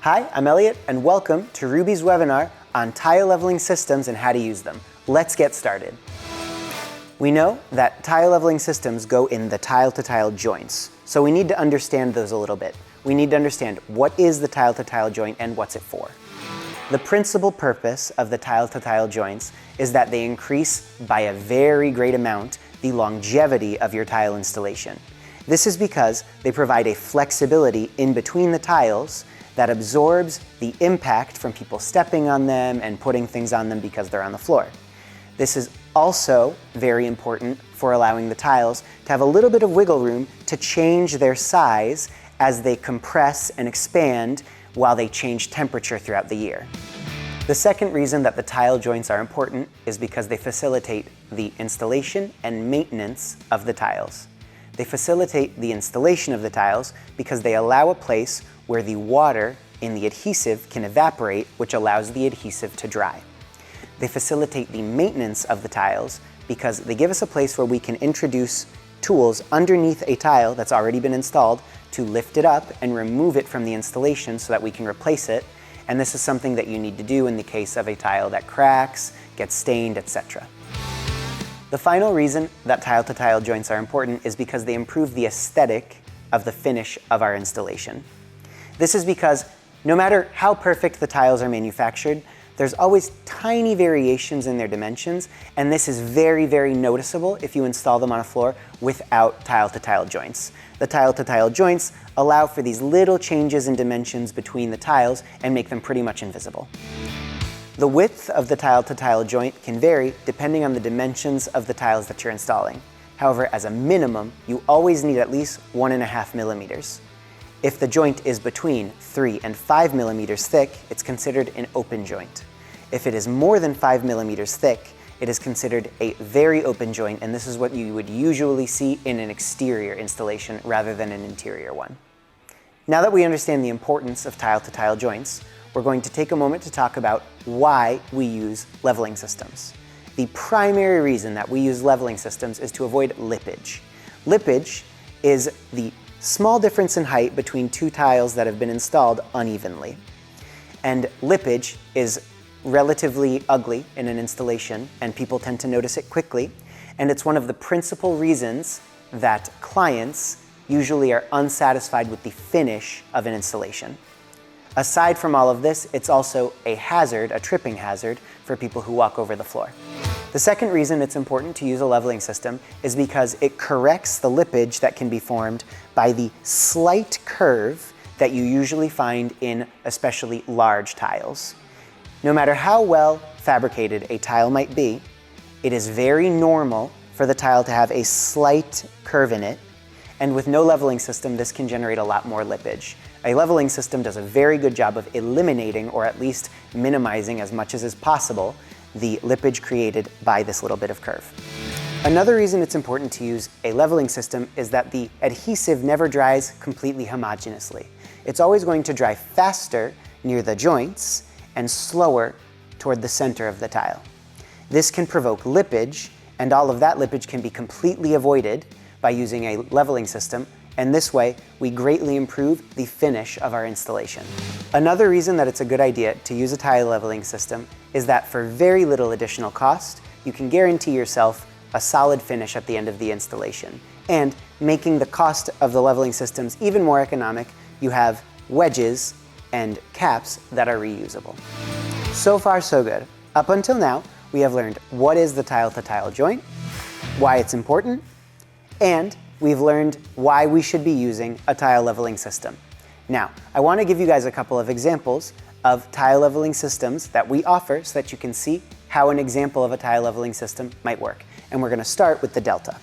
Hi, I'm Elliot, and welcome to Ruby's webinar on tile leveling systems and how to use them. Let's get started. We know that tile leveling systems go in the tile-to-tile joints, so we need to understand those a little bit. We need to understand what is the tile-to-tile joint and what's it for. The principal purpose of the tile-to-tile joints is that they increase by a very great amount the longevity of your tile installation. This is because they provide a flexibility in between the tiles that absorbs the impact from people stepping on them and putting things on them because they're on the floor. This is also very important for allowing the tiles to have a little bit of wiggle room to change their size as they compress and expand while they change temperature throughout the year. The second reason that the tile joints are important is because they facilitate the installation and maintenance of the tiles. They facilitate the installation of the tiles because they allow a place where the water in the adhesive can evaporate, which allows the adhesive to dry. They facilitate the maintenance of the tiles because they give us a place where we can introduce tools underneath a tile that's already been installed to lift it up and remove it from the installation so that we can replace it. And this is something that you need to do in the case of a tile that cracks, gets stained, etc. The final reason that tile-to-tile joints are important is because they improve the aesthetic of the finish of our installation. This is because no matter how perfect the tiles are manufactured, there's always tiny variations in their dimensions, and this is very, very noticeable if you install them on a floor without tile-to-tile joints. The tile-to-tile joints allow for these little changes in dimensions between the tiles and make them pretty much invisible. The width of the tile-to-tile joint can vary depending on the dimensions of the tiles that you're installing. However, as a minimum, you always need at least 1.5 millimeters. If the joint is between 3 and 5 millimeters thick, it's considered an open joint. If it is more than 5 millimeters thick, it is considered a very open joint, and this is what you would usually see in an exterior installation rather than an interior one. Now that we understand the importance of tile-to-tile joints, we're going to take a moment to talk about why we use leveling systems. The primary reason that we use leveling systems is to avoid lippage. Lippage is the small difference in height between two tiles that have been installed unevenly. And lippage is relatively ugly in an installation, and people tend to notice it quickly. And it's one of the principal reasons that clients usually are unsatisfied with the finish of an installation. Aside from all of this, it's also a hazard, a tripping hazard, for people who walk over the floor. The second reason it's important to use a leveling system is because it corrects the lippage that can be formed by the slight curve that you usually find in especially large tiles. No matter how well fabricated a tile might be, it is very normal for the tile to have a slight curve in it, and with no leveling system, this can generate a lot more lippage. A leveling system does a very good job of eliminating, or at least minimizing as much as is possible, the lippage created by this little bit of curve. Another reason it's important to use a leveling system is that the adhesive never dries completely homogeneously. It's always going to dry faster near the joints and slower toward the center of the tile. This can provoke lippage, and all of that lippage can be completely avoided by using a leveling system, and this way we greatly improve the finish of our installation. Another reason that it's a good idea to use a tile leveling system is that for very little additional cost, you can guarantee yourself a solid finish at the end of the installation. And making the cost of the leveling systems even more economic, you have wedges and caps that are reusable. So far, so good. Up until now, we have learned what is the tile-to-tile joint, why it's important, and we've learned why we should be using a tile leveling system. Now, I want to give you guys a couple of examples of tile leveling systems that we offer so that you can see how an example of a tile leveling system might work. And we're going to start with the Delta.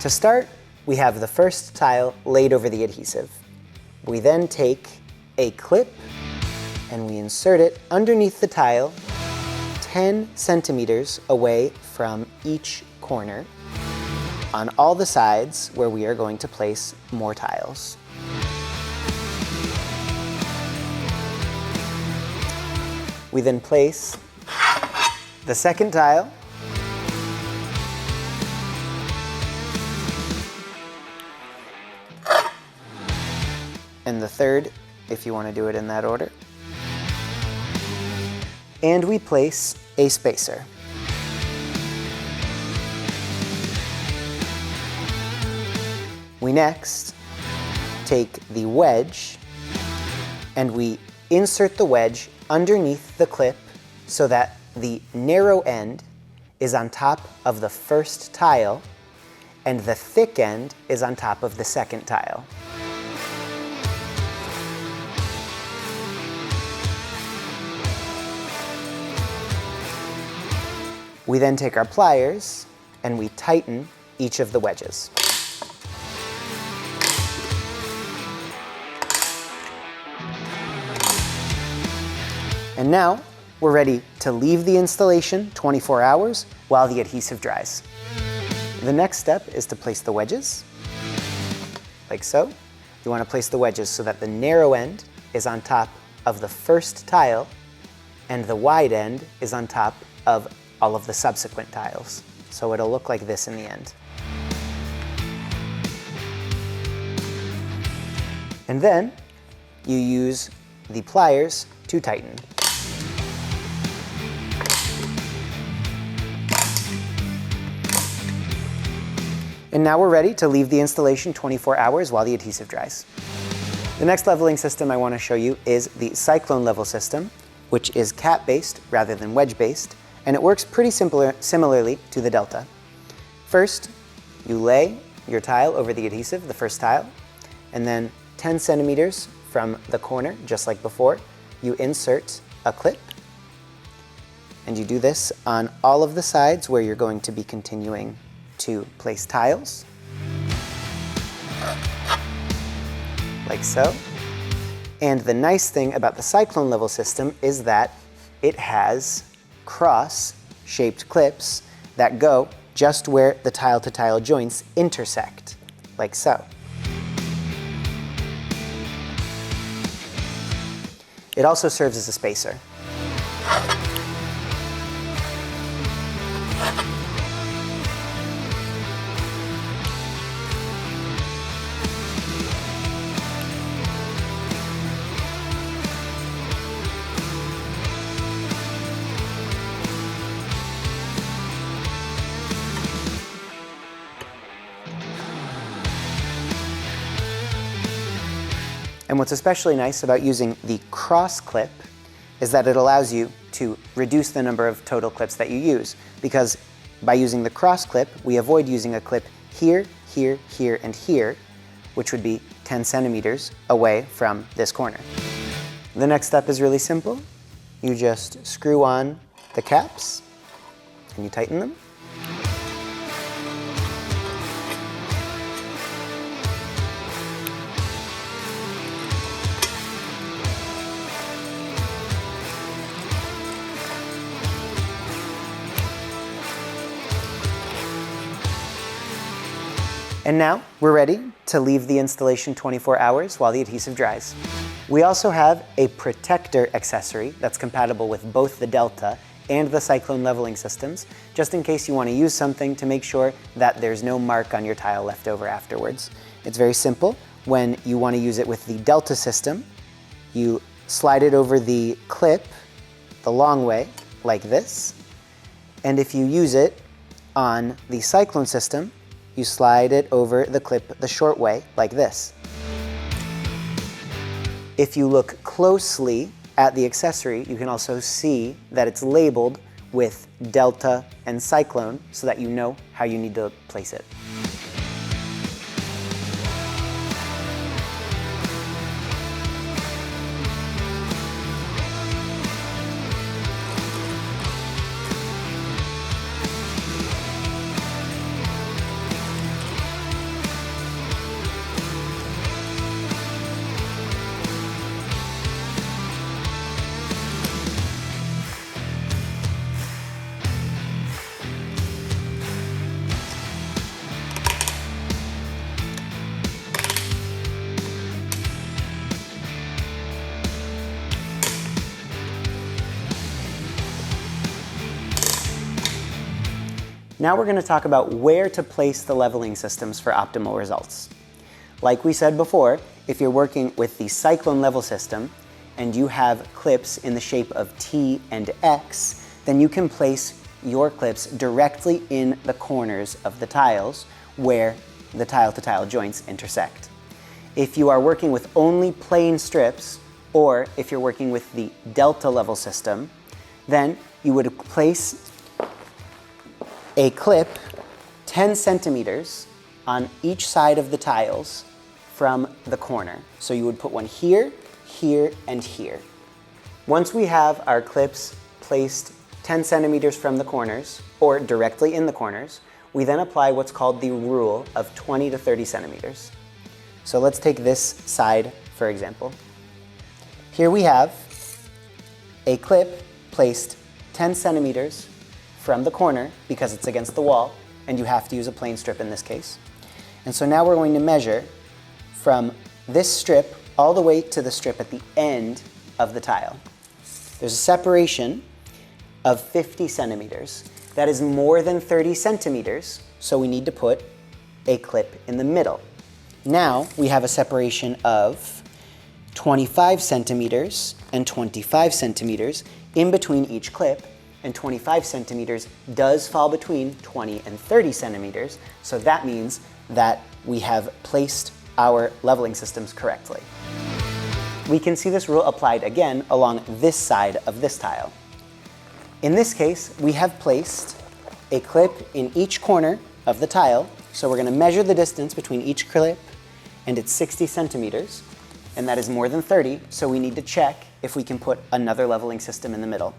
To start, we have the first tile laid over the adhesive. We then take a clip and we insert it underneath the tile 10 centimeters away from each corner on all the sides where we are going to place more tiles. We then place the second tile and the third if you want to do it in that order. And we place a spacer. We next take the wedge and we insert the wedge underneath the clip so that the narrow end is on top of the first tile and the thick end is on top of the second tile. We then take our pliers and we tighten each of the wedges. And now we're ready to leave the installation 24 hours while the adhesive dries. The next step is to place the wedges, like so. You want to place the wedges so that the narrow end is on top of the first tile and the wide end is on top of all of the subsequent tiles. So it'll look like this in the end. And then you use the pliers to tighten. And now we're ready to leave the installation 24 hours while the adhesive dries. The next leveling system I want to show you is the Cyclone level system, which is cap-based rather than wedge-based, and it works pretty similarly to the Delta. First, you lay your tile over the adhesive, the first tile, and then 10 centimeters from the corner, just like before, you insert a clip, and you do this on all of the sides where you're going to be continuing to place tiles, like so. And the nice thing about the Cyclone level system is that it has cross-shaped clips that go just where the tile-to-tile joints intersect, like so. It also serves as a spacer. And what's especially nice about using the cross clip is that it allows you to reduce the number of total clips that you use, because by using the cross clip, we avoid using a clip here, here, here, and here, which would be 10 centimeters away from this corner. The next step is really simple. You just screw on the caps and you tighten them. And now we're ready to leave the installation 24 hours while the adhesive dries. We also have a protector accessory that's compatible with both the Delta and the Cyclone leveling systems, just in case you want to use something to make sure that there's no mark on your tile left over afterwards. It's very simple. When you want to use it with the Delta system, you slide it over the clip the long way, like this. And if you use it on the Cyclone system, you slide it over the clip the short way, like this. If you look closely at the accessory, you can also see that it's labeled with Delta and Cyclone so that you know how you need to place it. Now we're going to talk about where to place the leveling systems for optimal results. Like we said before, if you're working with the Cyclone level system and you have clips in the shape of T and X, then you can place your clips directly in the corners of the tiles where the tile-to-tile joints intersect. If you are working with only plain strips, or if you're working with the Delta level system, then you would place a clip 10 centimeters on each side of the tiles from the corner. So you would put one here, here, and here. Once we have our clips placed 10 centimeters from the corners, or directly in the corners, we then apply what's called the rule of 20 to 30 centimeters. So let's take this side, for example. Here we have a clip placed 10 centimeters from the corner because it's against the wall, and you have to use a plain strip in this case. And so now we're going to measure from this strip all the way to the strip at the end of the tile. There's a separation of 50 centimeters. That is more than 30 centimeters, so we need to put a clip in the middle. Now we have a separation of 25 centimeters and 25 centimeters in between each clip, and 25 centimeters does fall between 20 and 30 centimeters, so that means that we have placed our leveling systems correctly. We can see this rule applied again along this side of this tile. In this case, we have placed a clip in each corner of the tile, so we're going to measure the distance between each clip, and it's 60 centimeters, and that is more than 30, so we need to check if we can put another leveling system in the middle.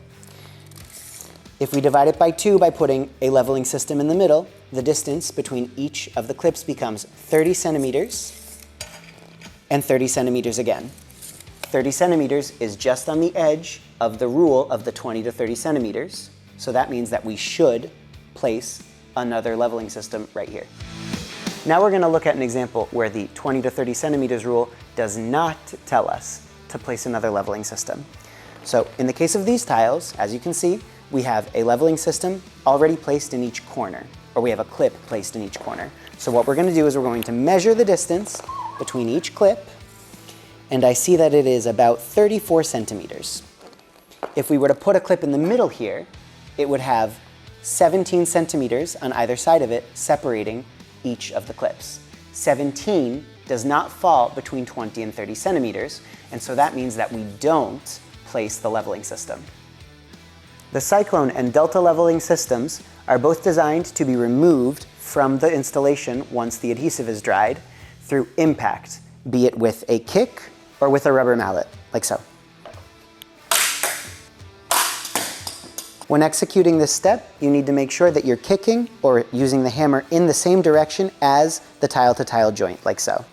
If we divide it by 2 by putting a leveling system in the middle, the distance between each of the clips becomes 30 centimeters and 30 centimeters again. 30 centimeters is just on the edge of the rule of the 20 to 30 centimeters, so that means that we should place another leveling system right here. Now we're going to look at an example where the 20 to 30 centimeters rule does not tell us to place another leveling system. So in the case of these tiles, as you can see, we have a leveling system already placed in each corner, or we have a clip placed in each corner. So what we're going to do is we're going to measure the distance between each clip, and I see that it is about 34 centimeters. If we were to put a clip in the middle here, it would have 17 centimeters on either side of it separating each of the clips. 17 does not fall between 20 and 30 centimeters, and so that means that we don't place the leveling system. The Cyclone and Delta leveling systems are both designed to be removed from the installation once the adhesive is dried through impact, be it with a kick or with a rubber mallet, like so. When executing this step, you need to make sure that you're kicking or using the hammer in the same direction as the tile-to-tile joint, like so.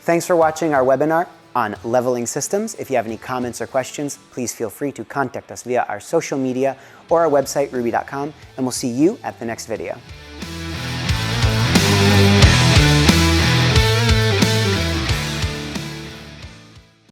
Thanks for watching our webinar on leveling systems. If you have any comments or questions, please feel free to contact us via our social media or our website, ruby.com, and we'll see you at the next video.